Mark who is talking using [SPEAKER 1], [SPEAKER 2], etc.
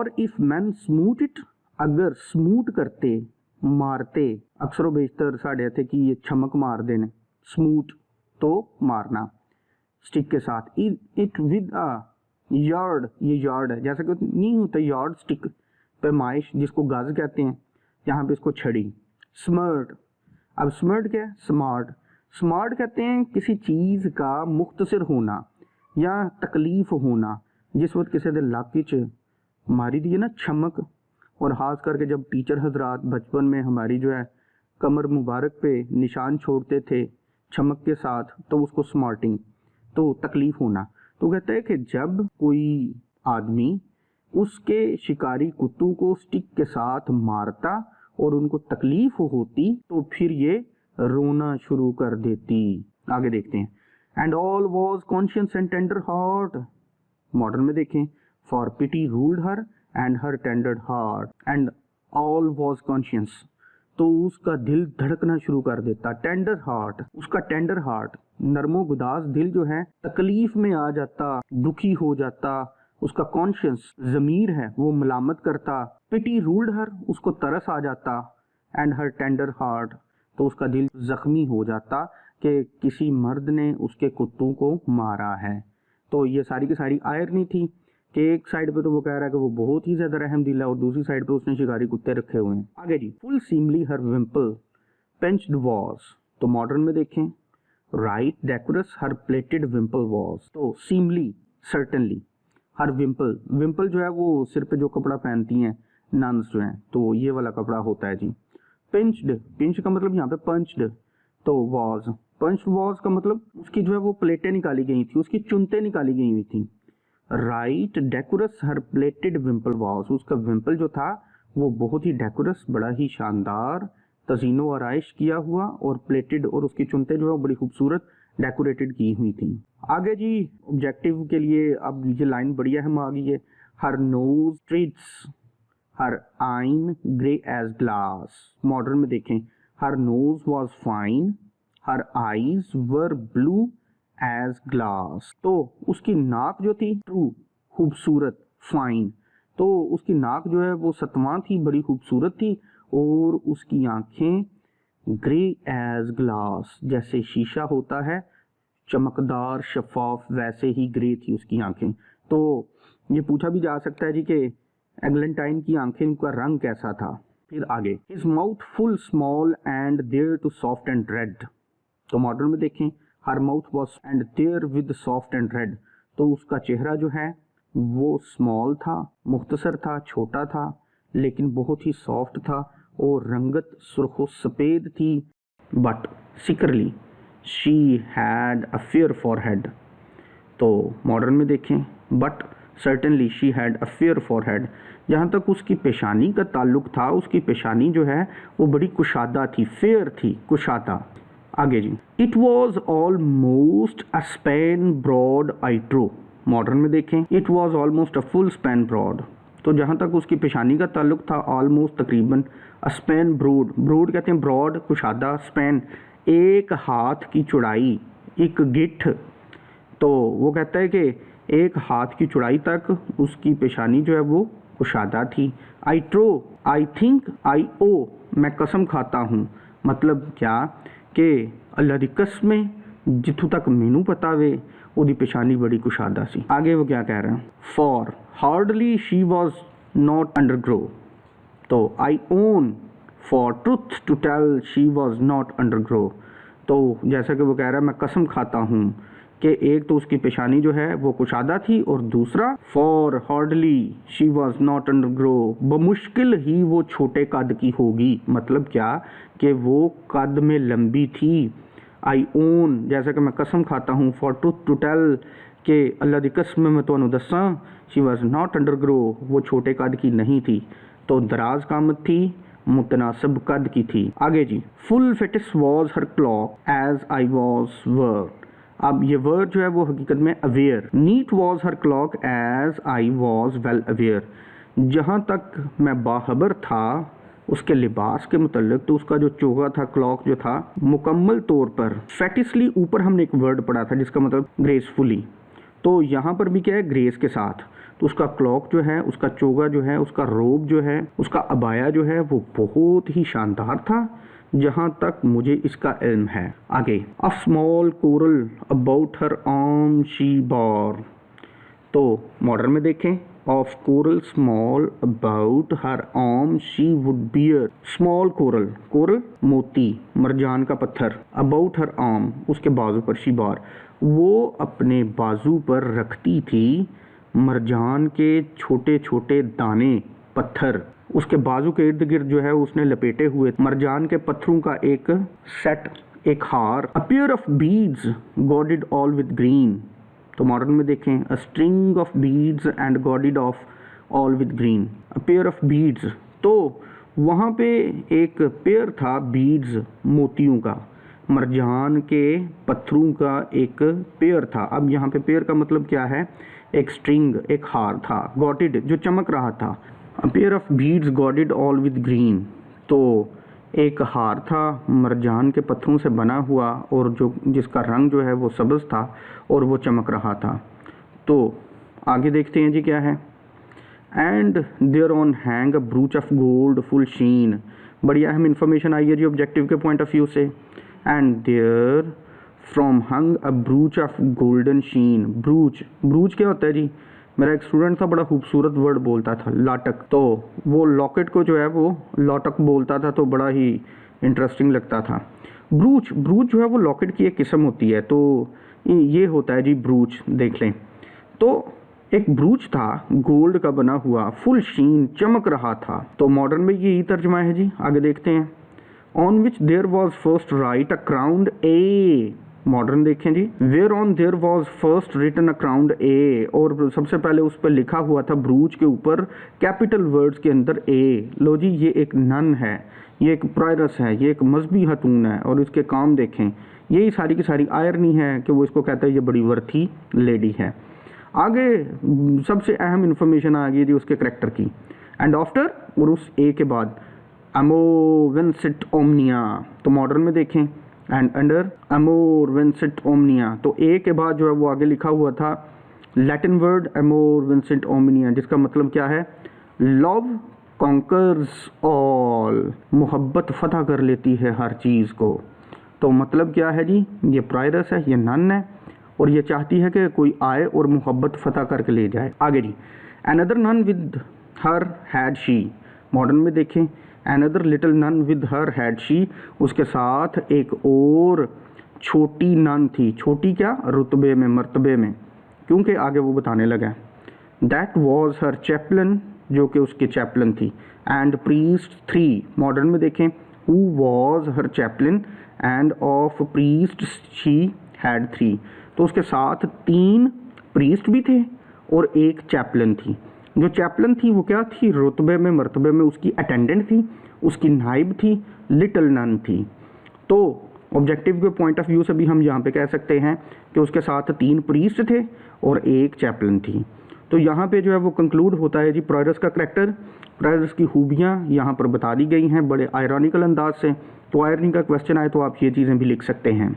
[SPEAKER 1] और if man smooth it, अगर smooth करते मारते, अक्सर बेशतर साढ़े इत्थे कि ये छमक मार देने, स्मूट तो मारना स्टिक के साथ, इट विद अ यार्ड, ये यार्ड है जैसा कि नहीं होता यार्ड स्टिक, पैमाइश जिसको गज कहते हैं, यहाँ पे इसको छड़ी। स्मर्ट, अब स्मर्ट क्या है, स्मार्ट। स्मार्ट कहते हैं किसी चीज़ का मुख्तसर होना या तकलीफ होना। जिस वक्त किसी दे लाके च मारी दी है ना छमक, और ख़ास करके जब टीचर हजरात बचपन में हमारी जो है कमर मुबारक पे निशान छोड़ते थे छमक के साथ, तो उसको स्मार्टिंग, तो तकलीफ होना। तो कहते हैं कि जब कोई आदमी उसके शिकारी कुत्तों को स्टिक के साथ मारता और उनको तकलीफ होती तो फिर ये रोना शुरू कर देती। आगे देखते हैं। And all was conscious and tender heart, modern में देखें, for pity ruled her and her tender heart, and all was conscious, तो उसका दिल धड़कना शुरू कर देता। टेंडर हार्ट, उसका टेंडर हार्ट, नरमो गुदास दिल जो है तकलीफ में आ जाता, दुखी हो जाता। उसका कॉन्शियस ज़मीर है वो मलामत करता। पिटी रूल्ड हर, उसको तरस आ जाता। एंड हर टेंडर हार्ट, तो उसका दिल जख्मी हो जाता कि किसी मर्द ने उसके कुत्तों को मारा है। तो ये सारी की सारी आयरनी थी कि एक साइड पे तो वो कह रहा है कि वो बहुत ही ज्यादा रहम दिल है और दूसरी साइड पे उसने शिकारी कुत्ते रखे हुए हैं। आगे जी, फुल सीमली हर विम्पल पेंच्ड वॉज, तो मॉडर्न में देखें, right decorous her plated विम्पल was, तो सीमली सर्टेनली, हर विम्पल, विम्पल जो है वो सिर पे जो कपड़ा पहनती हैं नन्स जो हैं, तो ये वाला कपड़ा होता है जी। पिंच्ड, पिंच का मतलब यहाँ पे पंच्ड, तो वॉज, पंच्ड वॉज का मतलब उसकी जो है वो प्लेटें निकाली गई थी, उसकी चुनते निकाली गई हुई थी। Right decorous her plated विम्पल was, उसका विम्पल जो था वो बहुत ही डेकोरस, बड़ा ही शानदार, तजीनो आराइश किया हुआ, और प्लेटेड, और उसकी चुनते जो है बड़ी खूबसूरत डेकोरेटेड की हुई थी। आगे जी ऑब्जेक्टिव के लिए अब ये लाइन बड़ी अहम आ गई है। हर नोज ट्रीट्स हर आइन ग्रे एज ग्लास, मॉडर्न में देखें, her nose was fine her eyes were blue as glass, तो उसकी नाक जो थी ट्रू, खूबसूरत, फाइन, तो उसकी नाक जो है वो सतवां थी, बड़ी खूबसूरत थी, और उसकी आंखें ग्रे एज ग्लास, जैसे शीशा होता है चमकदार शफाफ, वैसे ही ग्रे थी उसकी आंखें। तो ये पूछा भी जा सकता है जी कि एग्लेंटाइन की आंखें का रंग कैसा था। फिर आगे, his mouth full small and there too soft and red, तो मॉडर्न में देखें, her mouth was and there with soft and red, तो उसका चेहरा जो है वो स्मॉल था, मुख्तसर था, छोटा था, लेकिन बहुत ही सॉफ्ट था और रंगत सुर्ख सफ़ेद थी। But sikerly she had a fair forehead, तो मॉडर्न में देखें, but certainly she had a fair forehead, जहाँ तक उसकी पेशानी का ताल्लुक था, उसकी पेशानी जो है वो बड़ी कुशादा थी, फेयर थी, कुशादा। आगे जी, it was almost a span broad I trow, modern में देखें, it was almost a full span broad, तो जहाँ तक उसकी पेशानी का ताल्लुक था ऑलमोस्ट तकरीबन, अ स्पैन ब्रोड, ब्रोड कहते हैं ब्रॉड, कुशादा, स्पैन एक हाथ की चौड़ाई, एक गिठ, तो वो कहता है कि एक हाथ की चौड़ाई तक उसकी पेशानी जो है वो कुशादा थी। आई ट्रो, आई थिंक, आई ओ, मैं कसम खाता हूँ, मतलब क्या कि अल्लाह दी कसमें जिथों तक मैनू पता वे ओदी पेशानी बड़ी कुशादा सी। आगे वो क्या कह रहे हैं, for hardly she was not under grow, तो I own for truth to tell she was not under grow, तो जैसा कि वो कह रहा है मैं कसम खाता हूँ कि एक तो उसकी पेशानी जो है वो कुशादा थी, और दूसरा for hardly she was not under grow, बमुश्किल ही वो छोटे कद की होगी, मतलब क्या कि वो कद में लंबी थी। आई ओन, जैसा कि मैं कसम खाता हूँ, फॉर ट्रुथ टू टेल, कि अल्लाह दी कसम मैं तुहानू दस्सां, she was not under grow, वो छोटे कद की नहीं थी, तो दराज कामत थी, मुतनासिब कद की थी। आगे जी, full fetis was her cloak as I was word, अब ये वर्ड जो है वो हकीकत में aware, neat was her cloak as I was well aware, जहाँ तक मैं बाखबर था उसके लिबास के मुतल्लिक, तो उसका जो चोगा था, क्लॉक जो था, मुकम्मल तौर पर, फैटिसली ऊपर हमने एक वर्ड पढ़ा था जिसका मतलब ग्रेसफुली, तो यहाँ पर भी क्या है ग्रेस के साथ, तो उसका क्लॉक जो है, उसका चोगा जो है, उसका रोब जो है, उसका अबाया जो है वो बहुत ही शानदार था, जहां तक मुझे इसका इल्म है। आगे, a small coral about her arm she bore. तो मॉडर्न में देखें, of coral small about her arm she would bear. Small coral, coral मोती, मरजान का पत्थर, अबाउट हर आर्म उसके बाजू पर, शी बार वो अपने बाजू पर रखती थी मरजान के छोटे छोटे दाने, पत्थर उसके बाजू के इर्द गिर्द जो है उसने लपेटे हुए मरजान के पत्थरों का एक सेट, एक हार। A pair of beads godhead all with green. तो मॉडर्न में देखें, a string of beads and godhead of all with green. A pair of beads, तो वहाँ पे एक पेयर था बीड्स, मोतियों का, मरजान के पत्थरों का एक पेयर था। अब यहाँ पे पेयर का मतलब क्या है, एक स्ट्रिंग, एक हार था, गॉडेड जो चमक रहा था। A pair of beads godhead all with green, तो एक हार था मरजान के पत्थरों से बना हुआ और जो जिसका रंग जो है वो सब्ज़ था और वो चमक रहा था। तो आगे देखते हैं जी क्या है। And there on hang a brooch of gold full sheen. बड़ी अहम इंफॉर्मेशन आई है जी ऑब्जेक्टिव के पॉइंट ऑफ व्यू से। And there from hung a brooch of golden sheen. Brooch, brooch क्या होता है जी? मेरा एक स्टूडेंट था, बड़ा खूबसूरत वर्ड बोलता था, लाटक। तो वो लॉकेट को जो है वो लॉटक बोलता था, तो बड़ा ही इंटरेस्टिंग लगता था। ब्रूच, ब्रूच जो है वो लॉकेट की एक किस्म होती है, तो ये होता है जी ब्रूच। देख लें, तो एक ब्रूच था गोल्ड का बना हुआ, फुल शीन, चमक रहा था। तो मॉडर्न में यही तर्जमा है जी। आगे देखते हैं। On which there was first write a crowned A. Modern देखें जी, where on there was first written a crowned A, और सबसे पहले उस पर लिखा हुआ था ब्रूच के ऊपर कैपिटल वर्ड्स के अंदर ए। लो जी, ये एक नन है, ये एक प्रायरस है, ये एक मजहबी खतून है, और इसके काम देखें, यही सारी की सारी आयरनी है कि वो इसको कहता है ये बड़ी वर्थी लेडी है। आगे सबसे अहम इंफॉर्मेशन आ गई थी उसके करेक्टर की। एंड आफ्टर, और उस ए के बाद, अमो विंसिट ओमनिया। तो मॉडर्न में देखें, एंड अंडर अमोर विंसिट ओमनिया, तो ए के बाद जो है वो आगे लिखा हुआ था लैटिन वर्ड अमोर विंसिट ओमनिया, जिसका मतलब क्या है, लव कॉन्कर्स ऑल, मोहब्बत फतह कर लेती है हर चीज़ को। तो मतलब क्या है जी, ये प्रायरस है, ये नन है, और ये चाहती है कि कोई आए और मोहब्बत फतह करके ले जाए। आगे जी, another nun with her had she. Modern में देखें, another little nun with her had she, उसके साथ एक और छोटी नन थी। छोटी क्या, रुतबे में, मर्तबे में, क्योंकि आगे वो बताने लगा। दैट वॉज हर चैपलन, जो कि उसके चैपलन थी। And priest 3। मॉडर्न में देखें, who was her Chaplin end of priest she had 3। तो उसके साथ 3 प्रीस्ट भी थे और एक चैपलन थी। जो चैपलन थी वो क्या थी, रुतबे में, मर्तबे में उसकी अटेंडेंट थी, उसकी नाइब थी, लिटिल नन थी। तो ऑब्जेक्टिव के पॉइंट ऑफ व्यू से भी हम यहाँ पे कह सकते हैं कि उसके साथ 3 प्रीस्ट थे और एक चैपलन थी। तो यहाँ पे जो है वो कंक्लूड होता है जी प्रायरस का करैक्टर। प्रायरस की खूबियाँ यहाँ पर बता दी गई हैं बड़े आयरॉनिकल अंदाज से। तो आयरनी का क्वेश्चन आए तो आप ये चीज़ें भी लिख सकते हैं।